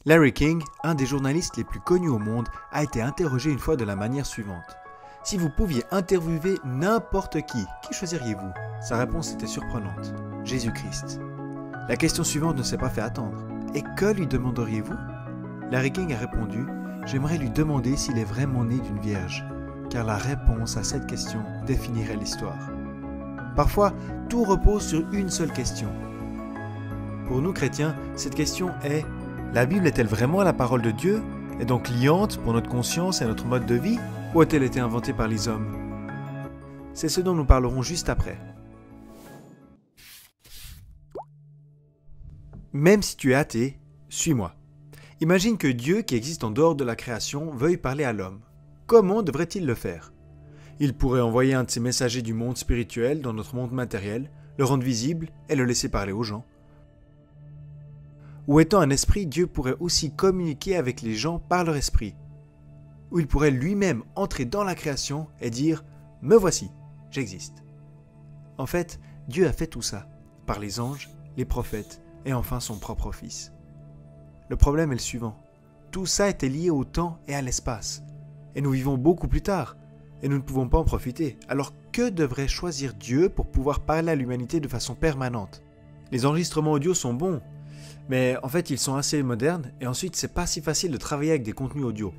Larry King, un des journalistes les plus connus au monde, a été interrogé une fois de la manière suivante. Si vous pouviez interviewer n'importe qui choisiriez-vous? Sa réponse était surprenante. Jésus-Christ. La question suivante ne s'est pas fait attendre. Et que lui demanderiez-vous? Larry King a répondu « J'aimerais lui demander s'il est vraiment né d'une vierge, car la réponse à cette question définirait l'histoire. » Parfois, tout repose sur une seule question. Pour nous chrétiens, cette question est « La Bible est-elle vraiment la parole de Dieu? Est donc liante pour notre conscience et notre mode de vie? Ou a-t-elle été inventée par les hommes ?» C'est ce dont nous parlerons juste après. Même si tu es athée, suis-moi. Imagine que Dieu, qui existe en dehors de la création, veuille parler à l'homme. Comment devrait-il le faire? Il pourrait envoyer un de ses messagers du monde spirituel dans notre monde matériel, le rendre visible et le laisser parler aux gens. Ou étant un esprit, Dieu pourrait aussi communiquer avec les gens par leur esprit. Ou il pourrait lui-même entrer dans la création et dire « Me voici, j'existe ». En fait, Dieu a fait tout ça, par les anges, les prophètes et enfin son propre Fils. Le problème est le suivant. Tout ça était lié au temps et à l'espace. Et nous vivons beaucoup plus tard, et nous ne pouvons pas en profiter. Alors que devrait choisir Dieu pour pouvoir parler à l'humanité de façon permanente? Les enregistrements audio sont bons, mais en fait ils sont assez modernes, et ensuite c'est pas si facile de travailler avec des contenus audio.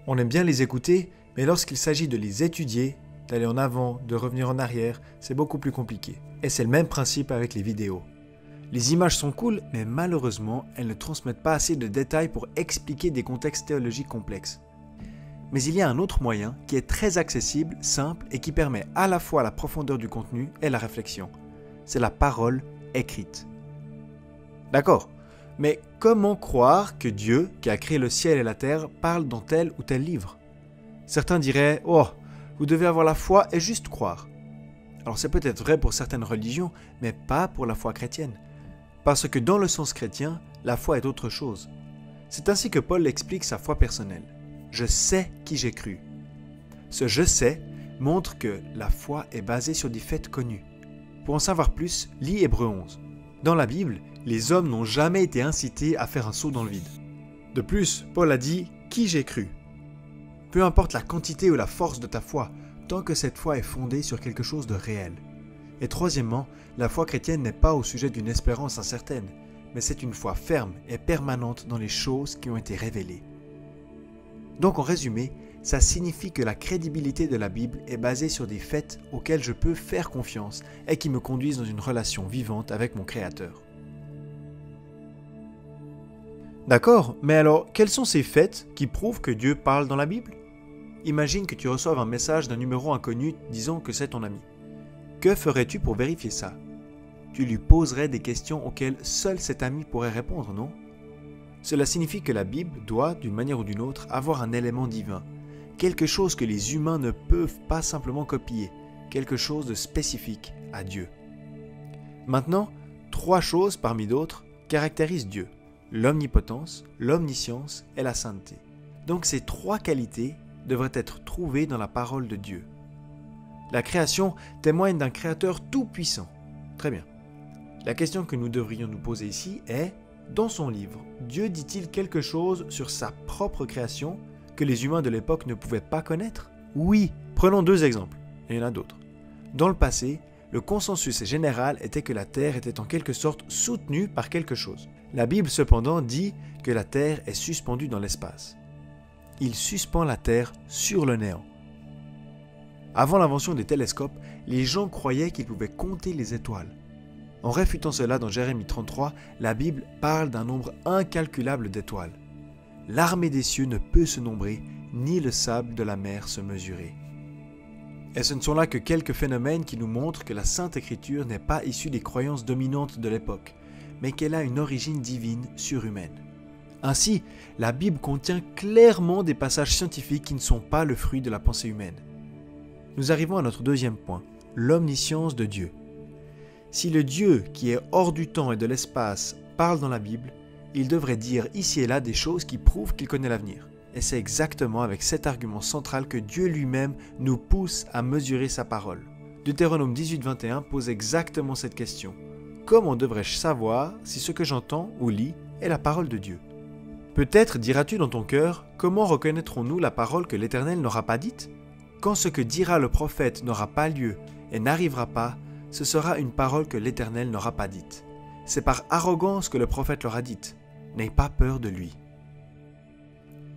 On aime bien les écouter, mais lorsqu'il s'agit de les étudier, d'aller en avant, de revenir en arrière, c'est beaucoup plus compliqué. Et c'est le même principe avec les vidéos. Les images sont cool, mais malheureusement, elles ne transmettent pas assez de détails pour expliquer des contextes théologiques complexes. Mais il y a un autre moyen qui est très accessible, simple et qui permet à la fois la profondeur du contenu et la réflexion. C'est la parole écrite. D'accord, mais comment croire que Dieu, qui a créé le ciel et la terre, parle dans tel ou tel livre? Certains diraient « Oh, vous devez avoir la foi et juste croire ». Alors c'est peut-être vrai pour certaines religions, mais pas pour la foi chrétienne. Parce que dans le sens chrétien, la foi est autre chose. C'est ainsi que Paul explique sa foi personnelle. « Je sais qui j'ai cru ». Ce « je sais » montre que la foi est basée sur des faits connus. Pour en savoir plus, lis Hébreux 11. Dans la Bible, les hommes n'ont jamais été incités à faire un saut dans le vide. De plus, Paul a dit « qui j'ai cru ». Peu importe la quantité ou la force de ta foi, tant que cette foi est fondée sur quelque chose de réel. Et troisièmement, la foi chrétienne n'est pas au sujet d'une espérance incertaine, mais c'est une foi ferme et permanente dans les choses qui ont été révélées. Donc en résumé, ça signifie que la crédibilité de la Bible est basée sur des faits auxquels je peux faire confiance et qui me conduisent dans une relation vivante avec mon Créateur. D'accord, mais alors quels sont ces faits qui prouvent que Dieu parle dans la Bible? Imagine que tu reçoives un message d'un numéro inconnu disant que c'est ton ami. Que ferais-tu pour vérifier ça? Tu lui poserais des questions auxquelles seul cet ami pourrait répondre, non? Cela signifie que la Bible doit, d'une manière ou d'une autre, avoir un élément divin, quelque chose que les humains ne peuvent pas simplement copier, quelque chose de spécifique à Dieu. Maintenant, 3 choses parmi d'autres caractérisent Dieu: l'omnipotence, l'omniscience et la sainteté. Donc ces 3 qualités devraient être trouvées dans la parole de Dieu. La création témoigne d'un créateur tout-puissant. Très bien. La question que nous devrions nous poser ici est, dans son livre, Dieu dit-il quelque chose sur sa propre création que les humains de l'époque ne pouvaient pas connaître? Oui. Prenons 2 exemples, et il y en a d'autres. Dans le passé, le consensus général était que la Terre était en quelque sorte soutenue par quelque chose. La Bible cependant dit que la Terre est suspendue dans l'espace. Il suspend la Terre sur le néant. Avant l'invention des télescopes, les gens croyaient qu'ils pouvaient compter les étoiles. En réfutant cela dans Jérémie 33, la Bible parle d'un nombre incalculable d'étoiles. L'armée des cieux ne peut se nombrer, ni le sable de la mer se mesurer. Et ce ne sont là que quelques phénomènes qui nous montrent que la Sainte Écriture n'est pas issue des croyances dominantes de l'époque, mais qu'elle a une origine divine surhumaine. Ainsi, la Bible contient clairement des passages scientifiques qui ne sont pas le fruit de la pensée humaine. Nous arrivons à notre deuxième point, l'omniscience de Dieu. Si le Dieu qui est hors du temps et de l'espace parle dans la Bible, il devrait dire ici et là des choses qui prouvent qu'il connaît l'avenir. Et c'est exactement avec cet argument central que Dieu lui-même nous pousse à mesurer sa parole. Deutéronome 18:21 pose exactement cette question. Comment devrais-je savoir si ce que j'entends ou lis est la parole de Dieu? Peut-être diras-tu dans ton cœur, comment reconnaîtrons-nous la parole que l'Éternel n'aura pas dite? Quand ce que dira le prophète n'aura pas lieu et n'arrivera pas, ce sera une parole que l'Éternel n'aura pas dite. C'est par arrogance que le prophète l'aura dite. N'aie pas peur de lui.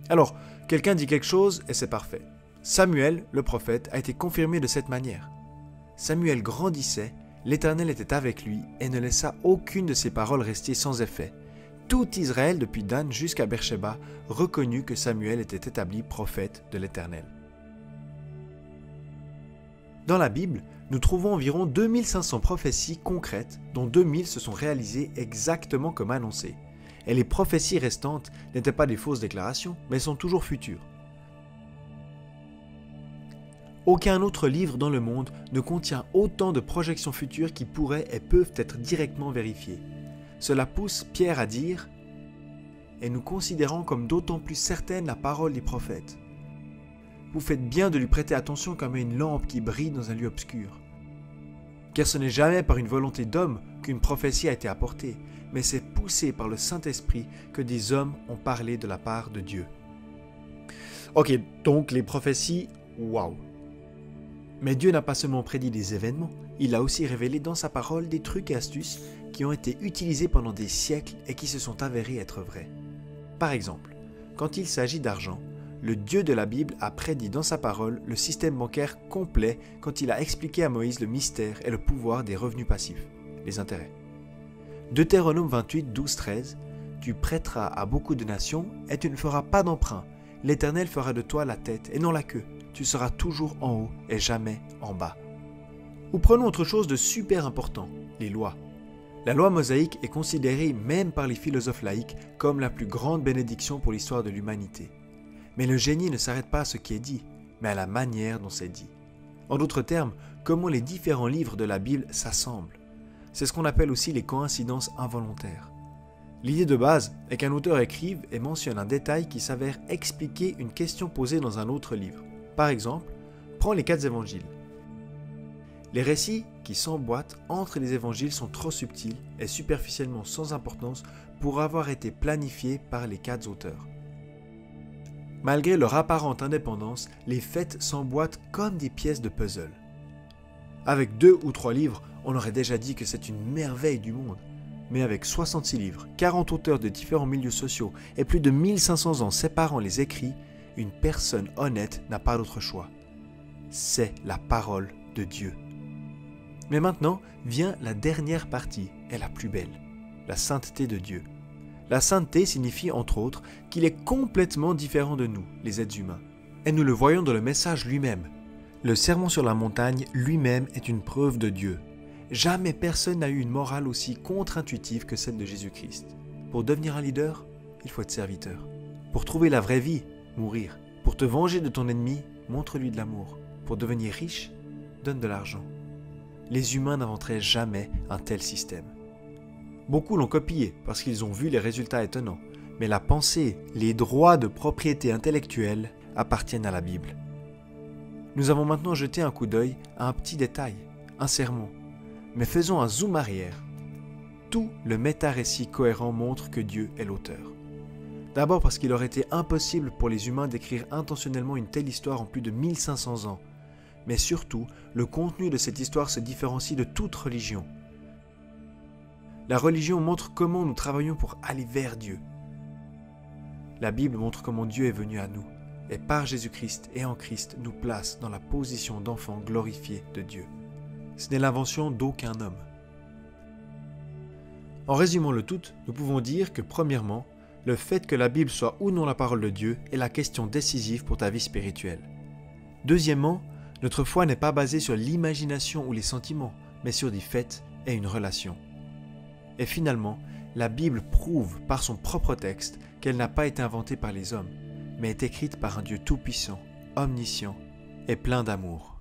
Alors, quelqu'un dit quelque chose et c'est parfait. Samuel, le prophète, a été confirmé de cette manière. Samuel grandissait, l'Éternel était avec lui et ne laissa aucune de ses paroles rester sans effet. Tout Israël, depuis Dan jusqu'à Beersheba, reconnut que Samuel était établi prophète de l'Éternel. Dans la Bible, nous trouvons environ 2500 prophéties concrètes, dont 2000 se sont réalisées exactement comme annoncé. Et les prophéties restantes n'étaient pas des fausses déclarations, mais sont toujours futures. Aucun autre livre dans le monde ne contient autant de projections futures qui pourraient et peuvent être directement vérifiées. Cela pousse Pierre à dire « Et nous considérons comme d'autant plus certaine la parole des prophètes. Vous faites bien de lui prêter attention comme à une lampe qui brille dans un lieu obscur. Car ce n'est jamais par une volonté d'homme qu'une prophétie a été apportée, mais c'est poussé par le Saint-Esprit que des hommes ont parlé de la part de Dieu. » Ok, donc les prophéties, waouh! Mais Dieu n'a pas seulement prédit des événements, il a aussi révélé dans sa parole des trucs et astuces qui ont été utilisés pendant des siècles et qui se sont avérés être vrais. Par exemple, quand il s'agit d'argent, le Dieu de la Bible a prédit dans sa parole le système bancaire complet quand il a expliqué à Moïse le mystère et le pouvoir des revenus passifs, les intérêts. Deutéronome 28, 12, 13, « Tu prêteras à beaucoup de nations et tu ne feras pas d'emprunt. L'Éternel fera de toi la tête et non la queue. Tu seras toujours en haut et jamais en bas. » Ou prenons autre chose de super important, les lois. La loi mosaïque est considérée même par les philosophes laïcs comme la plus grande bénédiction pour l'histoire de l'humanité. Mais le génie ne s'arrête pas à ce qui est dit, mais à la manière dont c'est dit. En d'autres termes, comment les différents livres de la Bible s'assemblent. C'est ce qu'on appelle aussi les coïncidences involontaires. L'idée de base est qu'un auteur écrive et mentionne un détail qui s'avère expliquer une question posée dans un autre livre. Par exemple, prends les 4 évangiles. Les récits qui s'emboîtent entre les évangiles sont trop subtils et superficiellement sans importance pour avoir été planifiés par les 4 auteurs. Malgré leur apparente indépendance, les faits s'emboîtent comme des pièces de puzzle. Avec 2 ou 3 livres, on aurait déjà dit que c'est une merveille du monde. Mais avec 66 livres, 40 auteurs de différents milieux sociaux et plus de 1500 ans séparant les écrits, une personne honnête n'a pas d'autre choix. C'est la parole de Dieu. Mais maintenant vient la dernière partie et la plus belle, la sainteté de Dieu. La sainteté signifie entre autres qu'il est complètement différent de nous, les êtres humains. Et nous le voyons dans le message lui-même. Le sermon sur la montagne lui-même est une preuve de Dieu. Jamais personne n'a eu une morale aussi contre-intuitive que celle de Jésus-Christ. Pour devenir un leader, il faut être serviteur. Pour trouver la vraie vie, mourir. Pour te venger de ton ennemi, montre-lui de l'amour. Pour devenir riche, donne de l'argent. Les humains n'inventeraient jamais un tel système. Beaucoup l'ont copié parce qu'ils ont vu les résultats étonnants, mais la pensée, les droits de propriété intellectuelle appartiennent à la Bible. Nous avons maintenant jeté un coup d'œil à un petit détail, un sermon, mais faisons un zoom arrière. Tout le méta-récit cohérent montre que Dieu est l'auteur. D'abord parce qu'il aurait été impossible pour les humains d'écrire intentionnellement une telle histoire en plus de 1500 ans, mais surtout, le contenu de cette histoire se différencie de toute religion. La religion montre comment nous travaillons pour aller vers Dieu. La Bible montre comment Dieu est venu à nous, et par Jésus-Christ et en Christ nous place dans la position d'enfants glorifiés de Dieu. Ce n'est l'invention d'aucun homme. En résumant le tout, nous pouvons dire que premièrement, le fait que la Bible soit ou non la parole de Dieu est la question décisive pour ta vie spirituelle. Deuxièmement, notre foi n'est pas basée sur l'imagination ou les sentiments, mais sur des faits et une relation. Et finalement, la Bible prouve par son propre texte qu'elle n'a pas été inventée par les hommes, mais est écrite par un Dieu tout-puissant, omniscient et plein d'amour.